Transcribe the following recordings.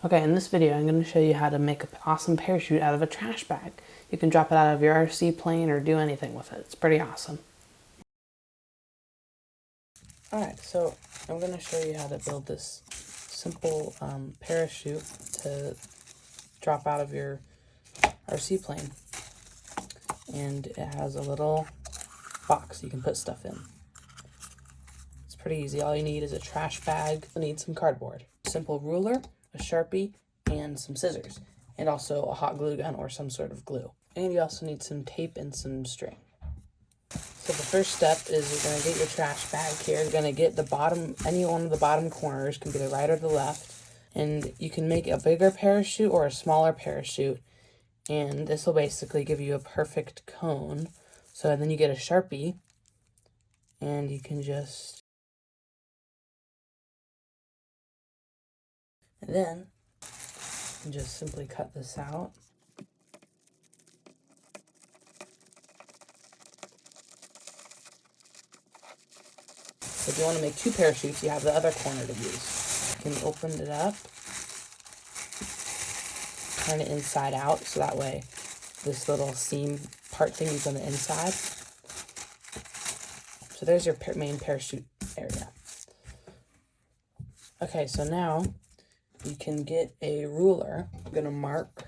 Okay, in this video I'm going to show you how to make an awesome parachute out of a trash bag. You can drop it out of your RC plane or do anything with it. It's pretty awesome. Alright, so I'm going to show you how to build this simple parachute to drop out of your RC plane. And it has a little box you can put stuff in. It's pretty easy. All you need is a trash bag. You'll need some cardboard, a simple ruler, a Sharpie, and some scissors, and also a hot glue gun or some sort of glue. And you also need some tape and some string. So the first step is you're going to get your trash bag here. You're going to get the bottom, any one of the bottom corners, can be the right or the left, and you can make a bigger parachute or a smaller parachute, and this will basically give you a perfect cone. So then you get a Sharpie, and you can just, and then you just simply cut this out. If you want to make two parachutes, you have the other corner to use. You can open it up, turn it inside out, so that way this little seam part thing is on the inside. So there's your main parachute area. Okay, so now you can get a ruler. I'm going to mark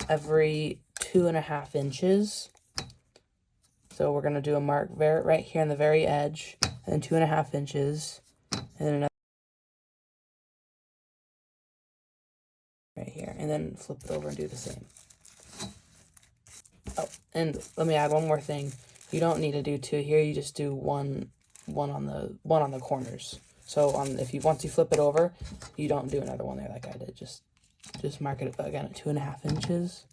every 2.5 inches. So we're going to do a mark right here on the very edge, and then 2.5 inches, and then another right here, and then flip it over and do the same. Oh, and let me add one more thing. You don't need to do two here. You just do one on the corners. So once you flip it over, you don't do another one there like I did. Just mark it again at 2.5 inches.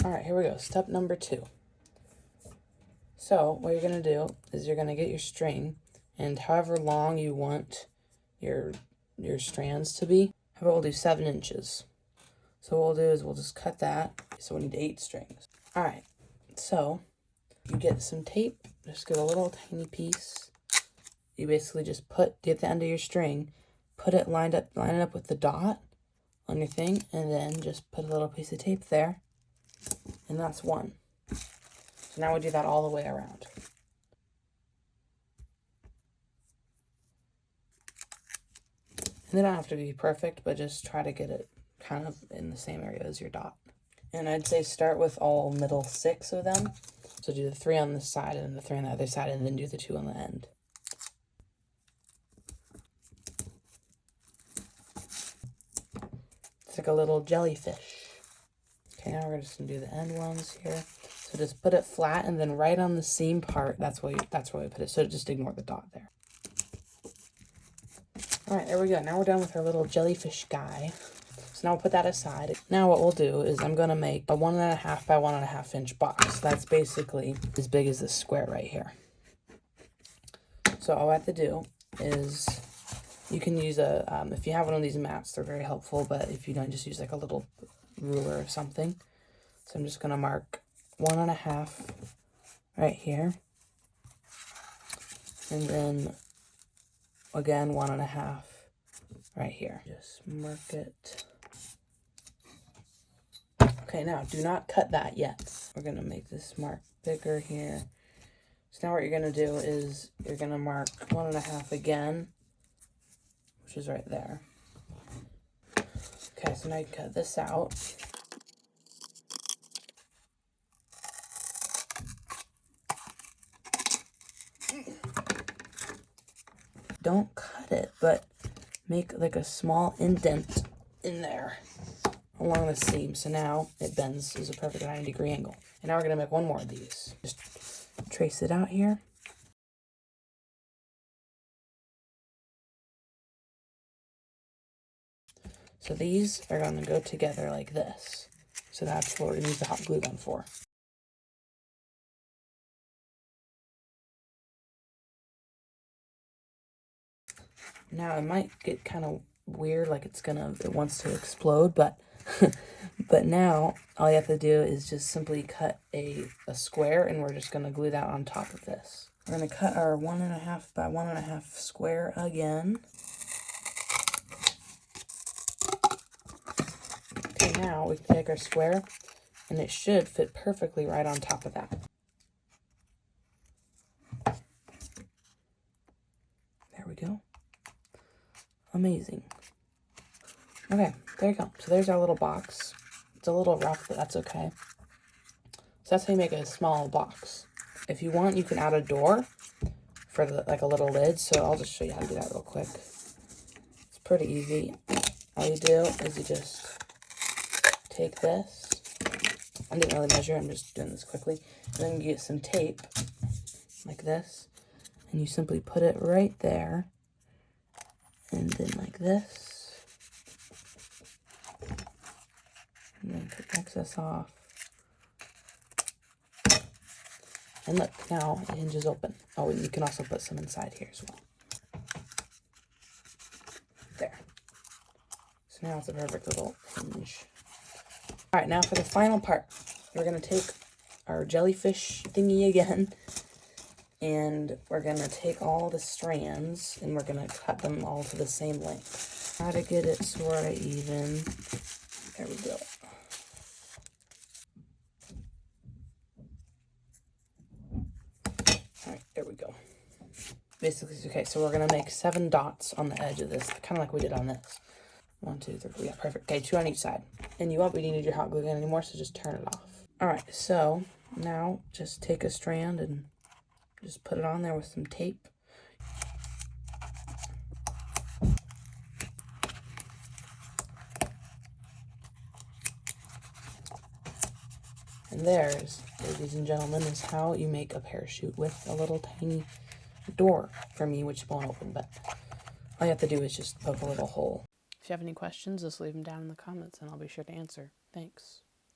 All right, here we go. Step number 2. So what you're going to do is you're going to get your string, and however long you want your strands to be, how about we'll do 7 inches. So what we'll do is we'll just cut that. So we need 8 strings. All right, so you get some tape, just get a little tiny piece. You basically just get the end of your string, line it up with the dot on your thing, and then just put a little piece of tape there, and that's one. So now we do that all the way around. And they don't have to be perfect, but just try to get it kind of in the same area as your dot. And I'd say start with all middle 6 of them. So do the 3 on this side and then the 3 on the other side, and then do the 2 on the end. It's like a little jellyfish. Okay, now we're just gonna do the end ones here. So just put it flat, and then right on the seam part, that's where we put it. So just ignore the dot there. All right, there we go. Now we're done with our little jellyfish guy. So now we'll put that aside. Now what we'll do is I'm gonna make a 1.5 by 1.5 inch box. That's basically as big as this square right here. So all I have to do is, you can use if you have one of these mats, they're very helpful, but if you don't, just use like a little ruler or something. So I'm just gonna mark 1.5 right here, and then again 1.5 right here. Just mark it. Okay, now do not cut that yet. We're gonna make this mark bigger here. So now what you're gonna do is you're gonna mark 1.5 again, which is right there. Okay, so now you cut this out. Don't cut it, but make like a small indent in there along the seam. So now it bends as a perfect 90-degree angle. And now we're gonna make one more of these. Just trace it out here. So these are gonna go together like this. So that's what we're gonna use the hot glue gun for. Now it might get kind of weird, like it wants to explode, but but now all you have to do is just simply cut a square, and we're just gonna glue that on top of this. We're going to cut our 1.5 by 1.5 square again. Okay, now we can take our square, and it should fit perfectly right on top of that. There we go. Amazing. Okay, there you go. So there's our little box. It's a little rough, but that's okay. So that's how you make a small box. If you want, you can add a door for like a little lid. So I'll just show you how to do that real quick. It's pretty easy. All you do is you just take this. I didn't really measure. I'm just doing this quickly. And then you get some tape like this, and you simply put it right there, and then like this, and then take excess off. And look, now it hinges open. Oh, and you can also put some inside here as well. There. So now it's a perfect little hinge. All right, now for the final part. We're going to take our jellyfish thingy again, and we're going to take all the strands, and we're going to cut them all to the same length. Try to get it sort of even. There we go. Alright, there we go. Basically, okay, so we're going to make 7 dots on the edge of this, kind of like we did on this. 1, 2, 3, 4, yeah, perfect. Okay, 2 on each side. And you won't be needing your hot glue gun anymore, so just turn it off. Alright, so now just take a strand and just put it on there with some tape. And there's, ladies and gentlemen, is how you make a parachute with a little tiny door for me, which won't open, but all you have to do is just poke a little hole. If you have any questions, just leave them down in the comments and I'll be sure to answer. Thanks.